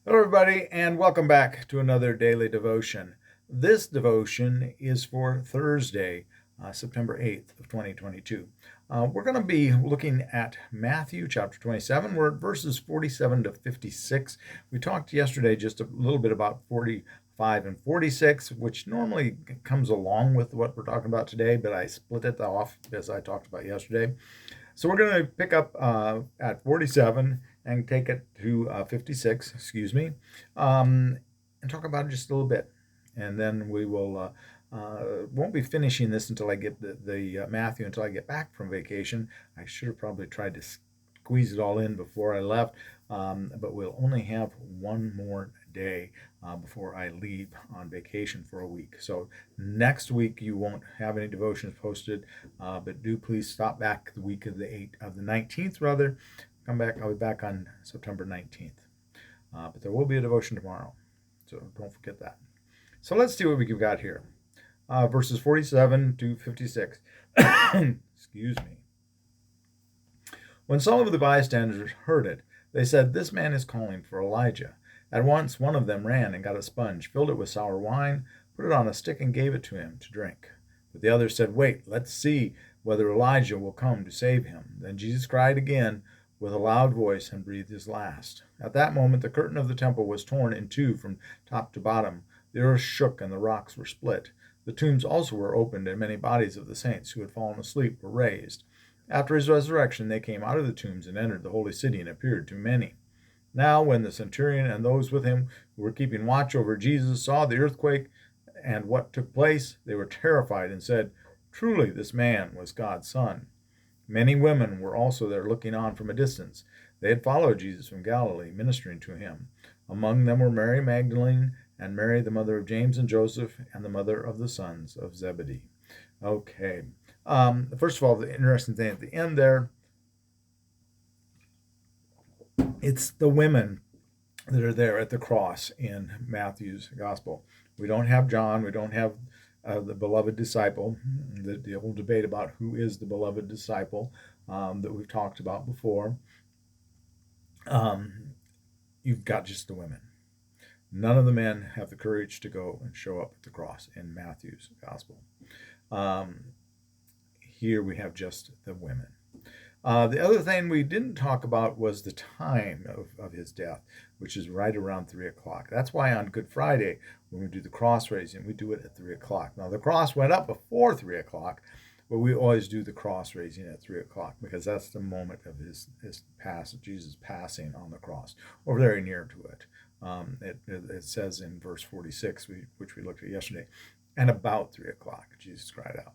Hello, everybody, and welcome back to another daily devotion. This devotion is for Thursday, September 8th of 2022. We're going to be looking at Matthew chapter 27. We're at verses 47 to 56. We talked yesterday just a little bit about 45 and 46, which normally comes along with what we're talking about today, but I split it off as I talked about yesterday. So we're going to pick up at 47 and take it to 56, excuse me, and talk about it just a little bit. And then we won't be finishing this until I get the Matthew, until I get back from vacation. I should have probably tried to squeeze it all in before I left, but we'll only have one more day before I leave on vacation for a week. So next week you won't have any devotions posted, but do please stop back the week of the 19th rather. Come back. I'll be back on September 19th, but there will be a devotion tomorrow, so don't forget that. So let's see what we've got here. Verses 47 to 56. Excuse me. When some of the bystanders heard it, they said, "This man is calling for Elijah." At once one of them ran and got a sponge, filled it with sour wine, put it on a stick, and gave it to him to drink. But the others said, "Wait, let's see whether Elijah will come to save him." Then Jesus cried again with a loud voice and breathed his last. At that moment the curtain of the temple was torn in two from top to bottom. The earth shook and the rocks were split. The tombs also were opened, and many bodies of the saints who had fallen asleep were raised. After his resurrection, they came out of the tombs and entered the holy city and appeared to many. Now, when the centurion and those with him who were keeping watch over Jesus saw the earthquake and what took place, they were terrified and said, "Truly, this man was God's Son." Many women were also there looking on from a distance. They had followed Jesus from Galilee, ministering to him. Among them were Mary Magdalene and Mary, the mother of James and Joseph, and the mother of the sons of Zebedee. Okay. First of all, the interesting thing at the end there, it's the women that are there at the cross in Matthew's gospel. We don't have John. We don't have the beloved disciple. The old debate about who is the beloved disciple that we've talked about before. You've got just the women. None of the men have the courage to go and show up at the cross in Matthew's gospel. Here we have just the women. The other thing we didn't talk about was the time of his death, which is right around 3 o'clock. That's why on Good Friday, when we do the cross raising, we do it at 3 o'clock. Now, the cross went up before 3 o'clock, but we always do the cross raising at 3 o'clock because that's the moment of his Jesus passing on the cross, or very near to it. It says in verse 46, which we looked at yesterday, and about 3 o'clock, Jesus cried out,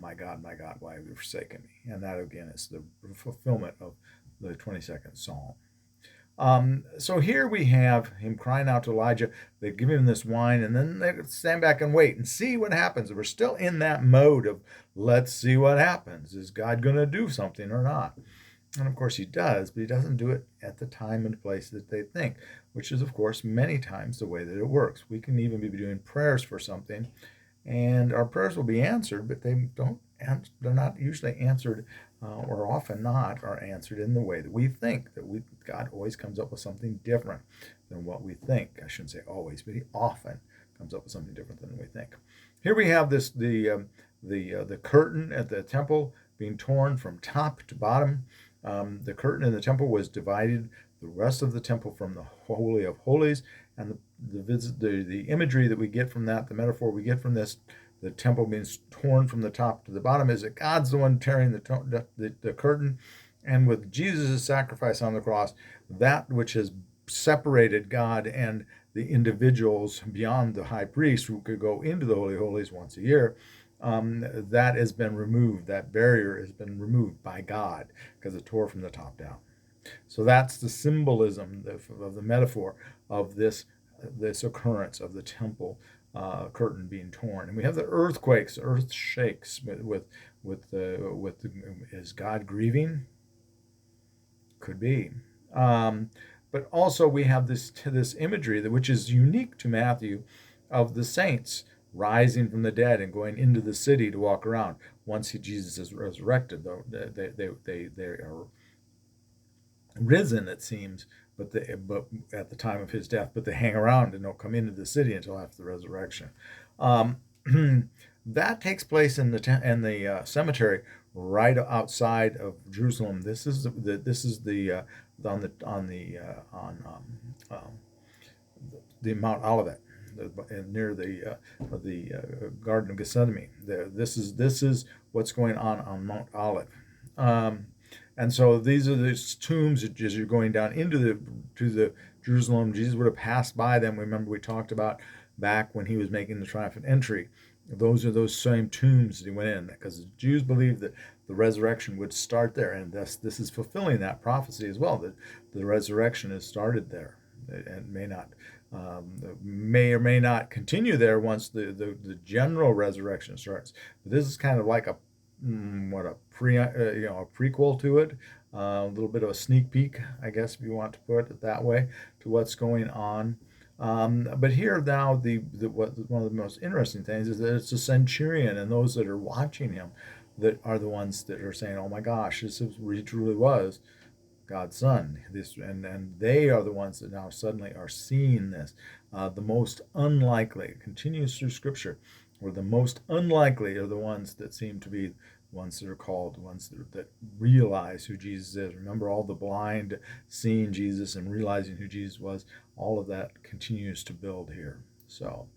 my God, why have you forsaken me?" And that, again, is the fulfillment of the 22nd Psalm. So here we have him crying out to Elijah. They give him this wine, and then they stand back and wait and see what happens. We're still in that mode of, let's see what happens. Is God going to do something or not? And of course he does, but he doesn't do it at the time and place that they think, which is, of course, many times the way that it works. We can even be doing prayers for something, and our prayers will be answered, but they're not usually answered, or often not are answered in the way that we think. God always comes up with something different than what we think. I shouldn't say always, but he often comes up with something different than we think. Here we have the curtain at the temple being torn from top to bottom. The curtain in the temple was divided the rest of the temple from the Holy of Holies, and the imagery that we get from that, the metaphor we get from this, the temple being torn from the top to the bottom, is that God's the one tearing the curtain, and with Jesus' sacrifice on the cross, that which has separated God and the individuals beyond the high priest who could go into the Holy of Holies once a year, that has been removed. That barrier has been removed by God because it tore from the top down. So that's the symbolism of the metaphor of this occurrence of the temple curtain being torn. And we have the earthquakes. The earth shakes is God grieving? Could be. But also we have this imagery which is unique to Matthew of the saints rising from the dead and going into the city to walk around once Jesus is resurrected. Though they are risen, it seems, but at the time of his death, but they hang around and don't come into the city until after the resurrection. Um, that takes place in the cemetery right outside of Jerusalem. This is the the Mount Olivet, near the Garden of Gethsemane. This is what's going on Mount Olivet. Um, and so these are the tombs as you're going down into the Jerusalem. Jesus would have passed by them. Remember we talked about back when he was making the triumphant entry. Those are those same tombs that he went in, because the Jews believed that the resurrection would start there, and thus this is fulfilling that prophecy as well, that the resurrection has started there, and may or may not continue there once the general resurrection starts. But this is kind of like a prequel to it, a little bit of a sneak peek, I guess, if you want to put it that way, to what's going on. But here now, one of the most interesting things is that it's a centurion and those that are watching him that are the ones that are saying, "Oh my gosh, he truly was God's son." And they are the ones that now suddenly are seeing this. The most unlikely, it continues through Scripture, where the most unlikely are the ones that seem to be the ones that are called, the ones that realize who Jesus is. Remember, all the blind seeing Jesus and realizing who Jesus was. All of that continues to build here. So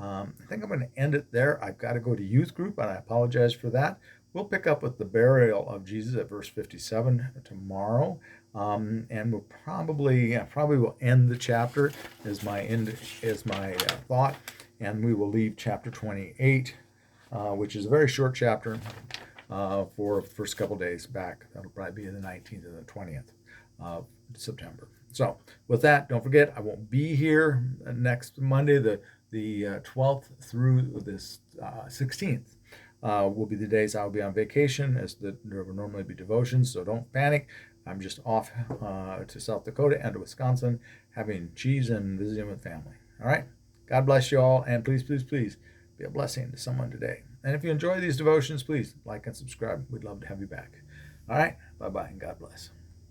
I think I'm going to end it there. I've got to go to youth group, and I apologize for that. We'll pick up with the burial of Jesus at verse 57 tomorrow, and we'll probably will end the chapter as my thought, and we will leave chapter 28, which is a very short chapter, for the first couple days back. That'll probably be the 19th and the 20th of September. So with that, don't forget, I won't be here next Monday, the 12th through this 16th. Will be the days I'll be on vacation, as there will normally be devotions, so don't panic. I'm just off to South Dakota and to Wisconsin, having cheese and visiting with family. All right? God bless you all, and please, please, please be a blessing to someone today. And if you enjoy these devotions, please like and subscribe. We'd love to have you back. All right? Bye-bye, and God bless.